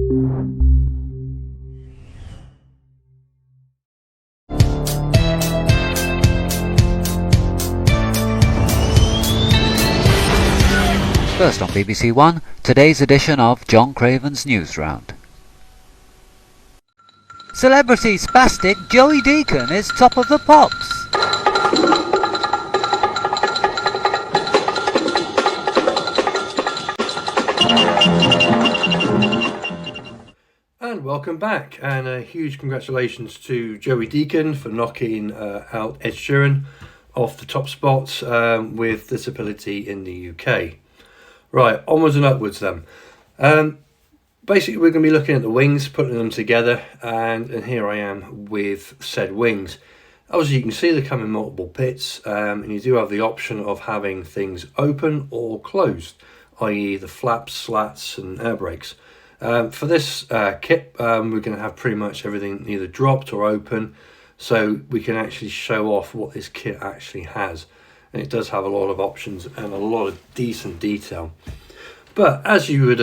First on BBC One, today's edition of John Craven's News Round. Celebrity spastic Joey Deacon is top of the pops. And welcome back, and a huge congratulations to Joey Deacon for knocking out Ed Sheeran off the top spots with Disability in the UK. Right, onwards and upwards then. Basically, we're going to be looking at the wings, putting them together, and here I am with said wings. Obviously, you can see they come in multiple bits, and you do have the option of having things open or closed, i.e. the flaps, slats, and air brakes. For this kit, we're going to have pretty much everything either dropped or open, so we can actually show off what this kit actually has. And it does have a lot of options and a lot of decent detail. But as you would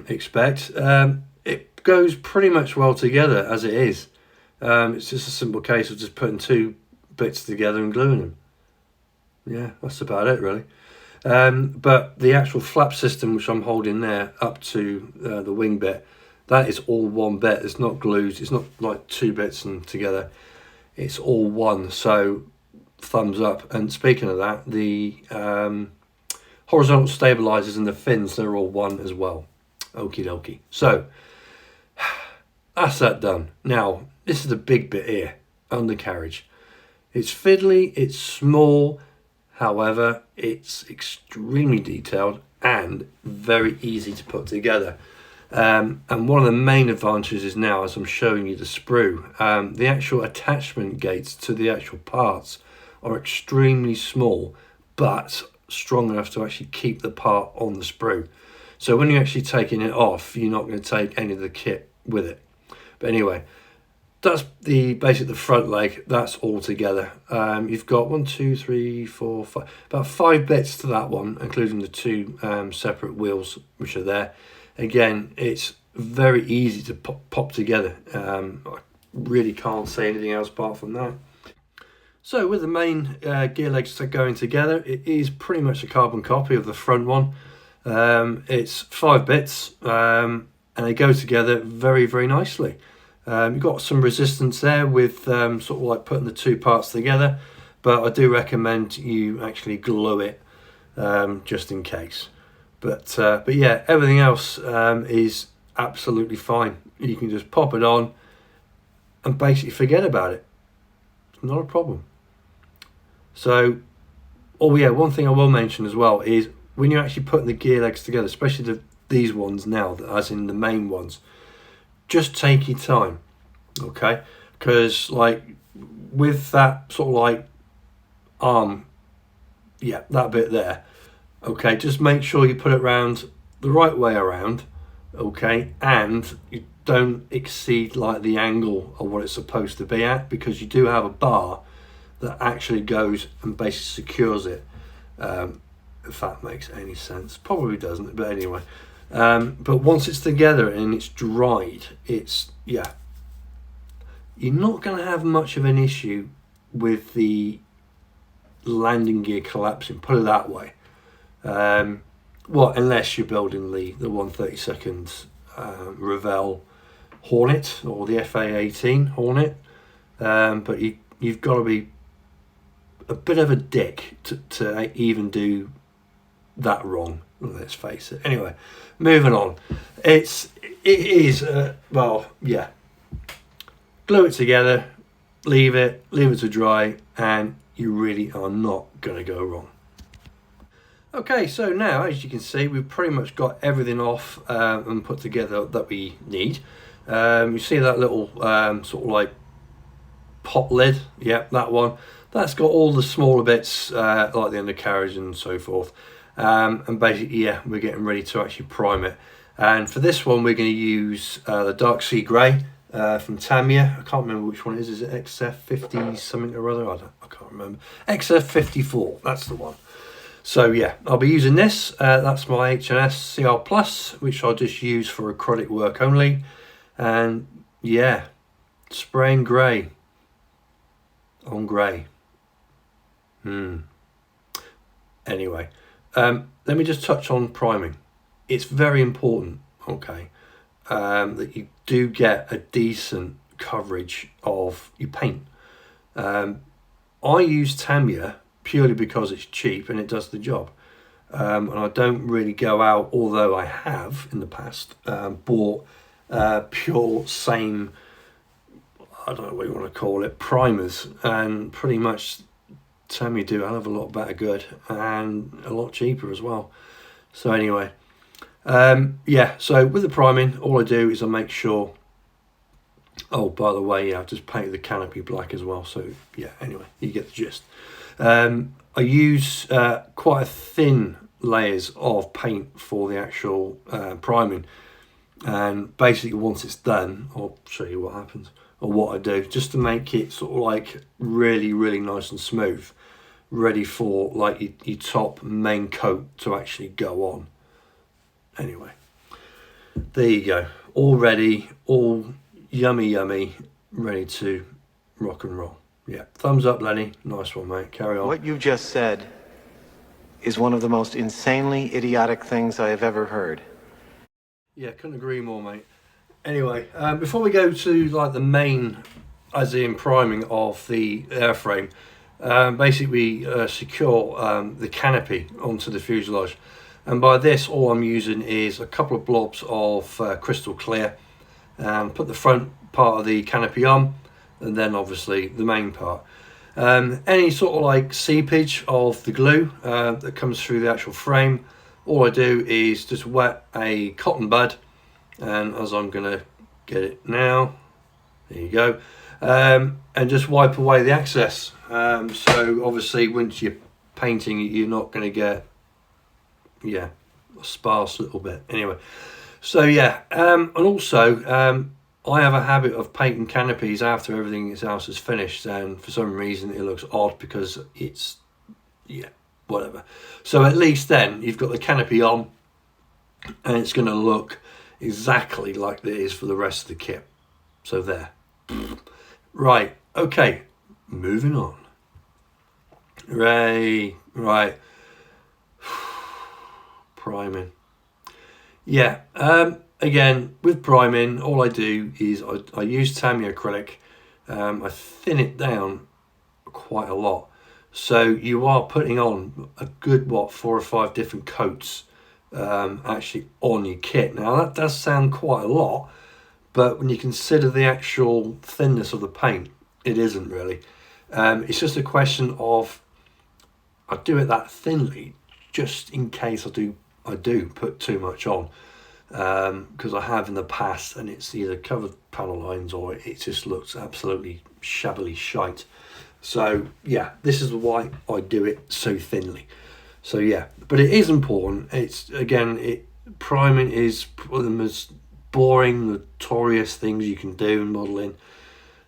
expect, it goes pretty much well together as it is. It's just a simple case of just putting two bits together and gluing them. Yeah, that's about it really. But the actual flap system, which I'm holding there up to the wing bit, that is all one bit. It's not glued. It's not like two bits and together. It's all one. So thumbs up. And speaking of that, the horizontal stabilizers and the fins, they're all one as well. Okie dokie. So that's that done. Now this is the big bit here, undercarriage. It's fiddly, it's small, however it's extremely detailed and very easy to put together. And one of the main advantages is now, as I'm showing you the sprue, the actual attachment gates to the actual parts are extremely small, but strong enough to actually keep the part on the sprue. So when you're actually taking it off, you're not going to take any of the kit with it. But anyway, that's basically the front leg. That's all together. You've got 1, 2, 3, 4, 5, about 5 bits to that one, including the two separate wheels which are there. Again, it's very easy to pop together. I really can't say anything else apart from that. So with the main gear legs going together, it is pretty much a carbon copy of the front one. It's 5 bits and they go together very, very nicely. You've got some resistance there with sort of like putting the two parts together, but I do recommend you actually glue it just in case. But yeah, everything else is absolutely fine. You can just pop it on and basically forget about it. It's not a problem. So, oh yeah, one thing I will mention as well is when you're actually putting the gear legs together, especially these ones now, as in the main ones, just take your time, okay? Because like with that sort of like arm, yeah, that bit there, okay, just make sure you put it round the right way around, okay, and you don't exceed like the angle of what it's supposed to be at, because you do have a bar that actually goes and basically secures it, if that makes any sense. Probably doesn't, but anyway. But once it's together and it's dried, yeah, you're not going to have much of an issue with the landing gear collapsing, put it that way. Well, unless you're building the 132nd Revell Hornet or the FA-18 Hornet, but you've got to be a bit of a dick to even do that wrong, let's face it. Anyway, moving on. It is well, yeah, glue it together, leave it to dry, and you really are not going to go wrong. Okay, so now as you can see, we've pretty much got everything off and put together that we need. You see that little sort of like pot lid, yeah, that one. That's got all the smaller bits like the undercarriage and so forth. And basically, yeah, we're getting ready to actually prime it. And for this one, we're going to use the Dark Sea Grey from Tamiya. I can't remember which one it is. Is it XF50 something or other? I can't remember. XF54, that's the one. So yeah, I'll be using this. That's my H&S CR Plus, which I'll just use for acrylic work only. And yeah, spraying grey on grey. Anyway, let me just touch on priming. It's very important, okay, that you do get a decent coverage of your paint. I use Tamiya purely because it's cheap and it does the job. And I don't really go out, although I have in the past bought pure same, I don't know what you want to call it, primers, and pretty much Tamiya do a hell of a lot better good and a lot cheaper as well. So anyway, yeah, so with the priming, all I do is I make sure, oh, by the way, yeah, I've just painted the canopy black as well. So yeah, anyway, you get the gist. I use quite a thin layers of paint for the actual priming, and basically once it's done, I'll show you what happens, or what I do, just to make it sort of like really, really nice and smooth, ready for like your top main coat to actually go on. Anyway, there you go, all ready, all yummy, ready to rock and roll. Yeah, thumbs up, Lenny. Nice one, mate. Carry on. What you just said is one of the most insanely idiotic things I have ever heard. Yeah, couldn't agree more, mate. Anyway, before we go to like the main, as in priming of the airframe, basically we secure the canopy onto the fuselage. And by this, all I'm using is a couple of blobs of crystal clear, and put the front part of the canopy on, and then obviously the main part. Any sort of like seepage of the glue that comes through the actual frame, all I do is just wet a cotton bud, and as I'm gonna get it now, there you go, and just wipe away the excess. So obviously once you're painting, you're not going to get, yeah, a sparse little bit. Anyway, so yeah, and also I have a habit of painting canopies after everything else is finished, and for some reason it looks odd because it's, yeah, whatever. So at least then you've got the canopy on and it's going to look exactly like it is for the rest of the kit. So there. Right, okay, moving on. Right. Priming. Yeah, again, with priming, all I do is I use Tamiya acrylic. I thin it down quite a lot. So you are putting on a good, 4 or 5 different coats actually on your kit. Now that does sound quite a lot, but when you consider the actual thinness of the paint, it isn't really. It's just a question of, I do it that thinly just in case I do put too much on, because I have in the past, and it's either covered panel lines or it just looks absolutely shabbily shite. So yeah, this is why I do it so thinly. So yeah, but it is important. It's, again, priming is one of the most boring, notorious things you can do in modelling.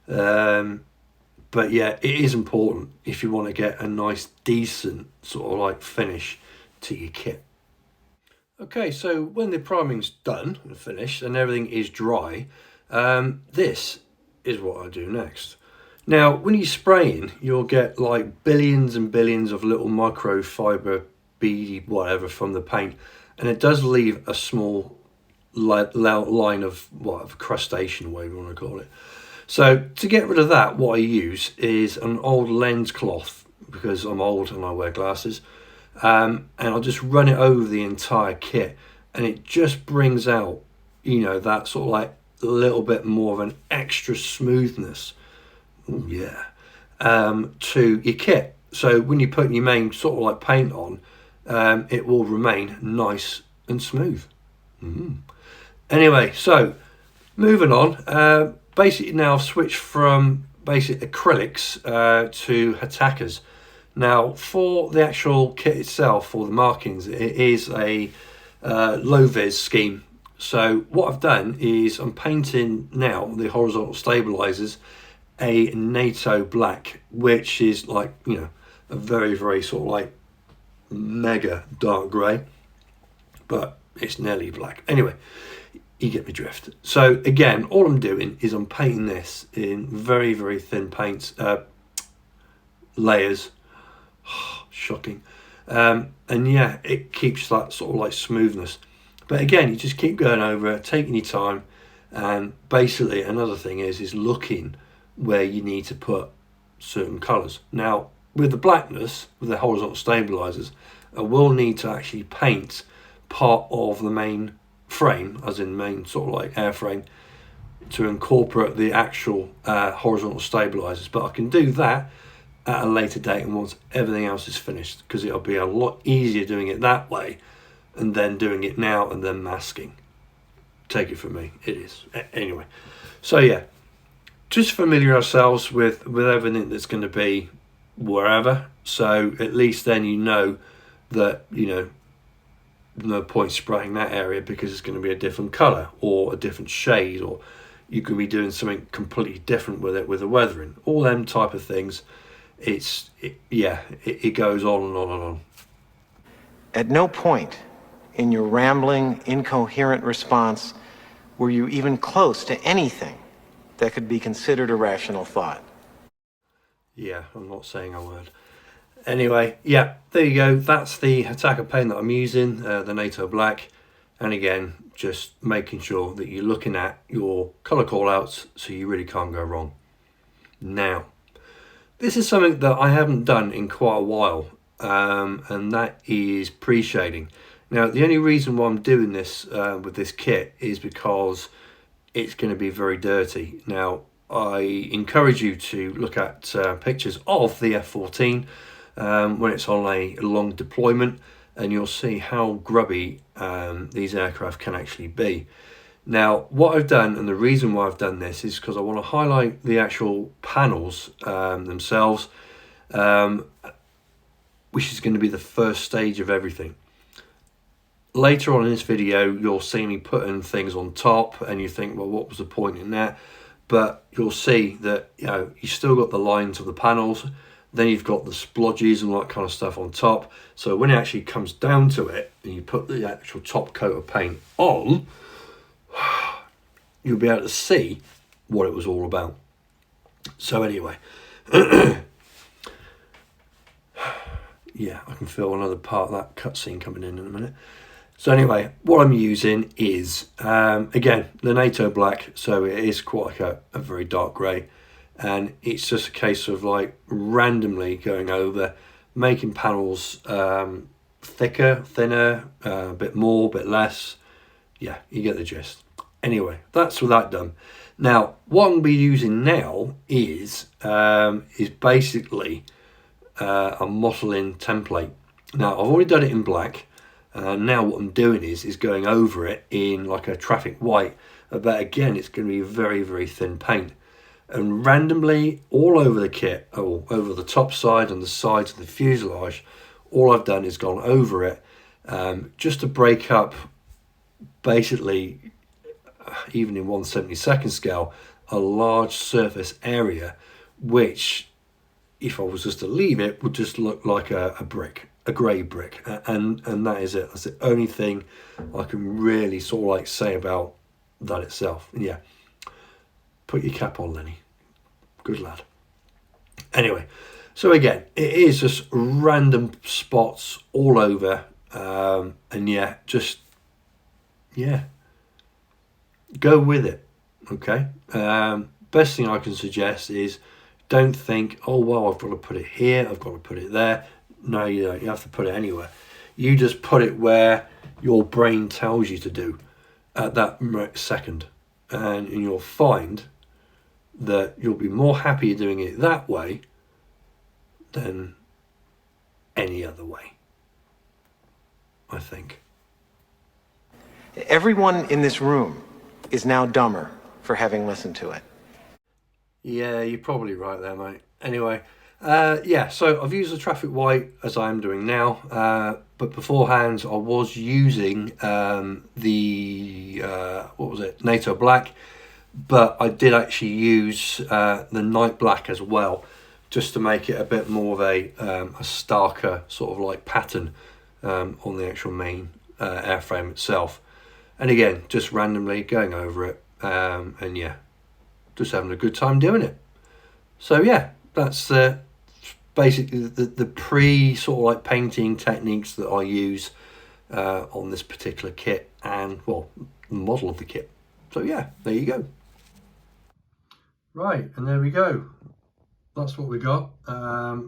But yeah, it is important if you want to get a nice, decent sort of like finish to your kit. Okay, so when the priming's done and finished and everything is dry, this is what I do next. Now, when you're spraying, you'll get like billions and billions of little microfiber beady whatever from the paint, and it does leave a small line of crustation, whatever you want to call it. So to get rid of that, what I use is an old lens cloth, because I'm old and I wear glasses, and I'll just run it over the entire kit, and it just brings out, you know, that sort of like a little bit more of an extra smoothness, to your kit. So when you put your main sort of like paint on, it will remain nice and smooth. Anyway, so moving on, basically now I've switched from basic acrylics to Hatakas. Now for the actual kit itself, for the markings, it is a low-vis scheme. So what I've done is I'm painting now the horizontal stabilizers a NATO black, which is like, you know, a very, very sort of like mega dark grey, but it's nearly black. Anyway, you get the drift. So again, all I'm doing is I'm painting this in very, very thin paints, layers. Shocking. And yeah, it keeps that sort of like smoothness. But again, you just keep going over it, taking your time. And basically another thing is looking where you need to put certain colours. Now, with the blackness, with the horizontal stabilisers, I will need to actually paint part of the main frame, as in main sort of like airframe, to incorporate the actual horizontal stabilisers. But I can do that at a later date and once everything else is finished, because it'll be a lot easier doing it that way and then doing it now and then masking. Take it from me, it is. Anyway, so yeah, just familiar ourselves with everything that's going to be wherever, so at least then you know that, you know, no point spraying that area because it's going to be a different colour or a different shade, or you could be doing something completely different with it with the weathering, all them type of things. It goes on and on and on. At no point in your rambling, incoherent response were you even close to anything that could be considered a rational thought. Yeah, I'm not saying a word. Anyway, yeah, there you go. That's the attacker paint that I'm using, the NATO Black. And again, just making sure that you're looking at your colour callouts so you really can't go wrong. Now, this is something that I haven't done in quite a while, and that is pre-shading. Now, the only reason why I'm doing this with this kit is because it's going to be very dirty. Now, I encourage you to look at pictures of the F-14 when it's on a long deployment, and you'll see how grubby these aircraft can actually be. Now, what I've done, and the reason why I've done this, is because I want to highlight the actual panels themselves, which is going to be the first stage of everything. Later on in this video, you'll see me putting things on top, and you think, well, what was the point in that? But you'll see that, you know, you've still got the lines of the panels, then you've got the splodges and all that kind of stuff on top. So when it actually comes down to it, and you put the actual top coat of paint on, you'll be able to see what it was all about. So anyway, yeah, I can feel another part of that cutscene coming in a minute. So anyway, what I'm using is, again, the NATO Black, so it is quite like a very dark grey, and it's just a case of like randomly going over, making panels thicker, thinner, a bit more, a bit less. Yeah, you get the gist. Anyway, that's with that done. Now, what I'm going to be using now is basically a Mottling template. Now, I've already done it in black. Now what I'm doing is going over it in like a traffic white. But again, it's going to be very, very thin paint. And randomly, all over the kit, or over the top side and the sides of the fuselage, all I've done is gone over it just to break up, basically, even in 1/72nd scale, a large surface area, which, if I was just to leave it, would just look like a brick, a grey brick, and that is it. That's the only thing I can really sort of like say about that itself. And yeah, put your cap on, Lenny. Good lad. Anyway, so again, it is just random spots all over, and yeah, just go with it. Okay. Best thing I can suggest is don't think, oh well, I've got to put it here, I've got to put it there. No, you don't. You have to put it anywhere. You just put it where your brain tells you to do at that second, and you'll find that you'll be more happy doing it that way than any other way, I think. Everyone in this room is now dumber for having listened to it. Yeah, you're probably right there, mate. Anyway, yeah, so I've used the traffic white as I am doing now, but beforehand I was using the NATO Black, but I did actually use the night black as well. just to make it a bit more of a starker sort of like pattern on the actual main airframe itself. And again, just randomly going over it, and yeah, just having a good time doing it. So yeah, that's basically the pre sort of like painting techniques that I use on this particular kit, and well, the model of the kit. So yeah, there you go. Right, and there we go. That's what we got.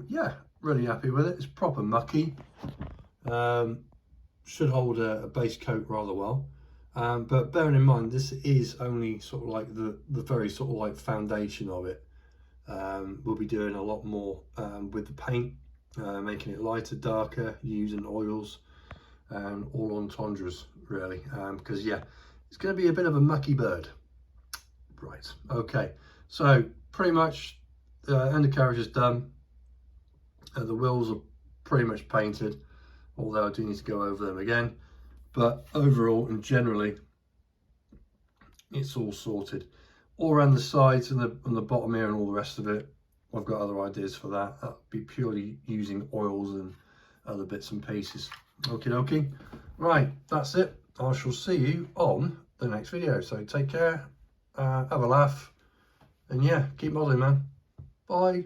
Yeah, really happy with it. It's proper mucky. Should hold a base coat rather well. But bearing in mind, this is only sort of like the very sort of like foundation of it. We'll be doing a lot more with the paint, making it lighter, darker, using oils and all entendres really, because yeah, it's going to be a bit of a mucky bird. Right, okay, so pretty much the undercarriage is done. The wheels are pretty much painted, although I do need to go over them again. But overall and generally, it's all sorted. All around the sides and the bottom here and all the rest of it, I've got other ideas for that. That'll be purely using oils and other bits and pieces. Okie dokie. Right, that's it. I shall see you on the next video. So take care, have a laugh, and yeah, keep modelling, man. Bye.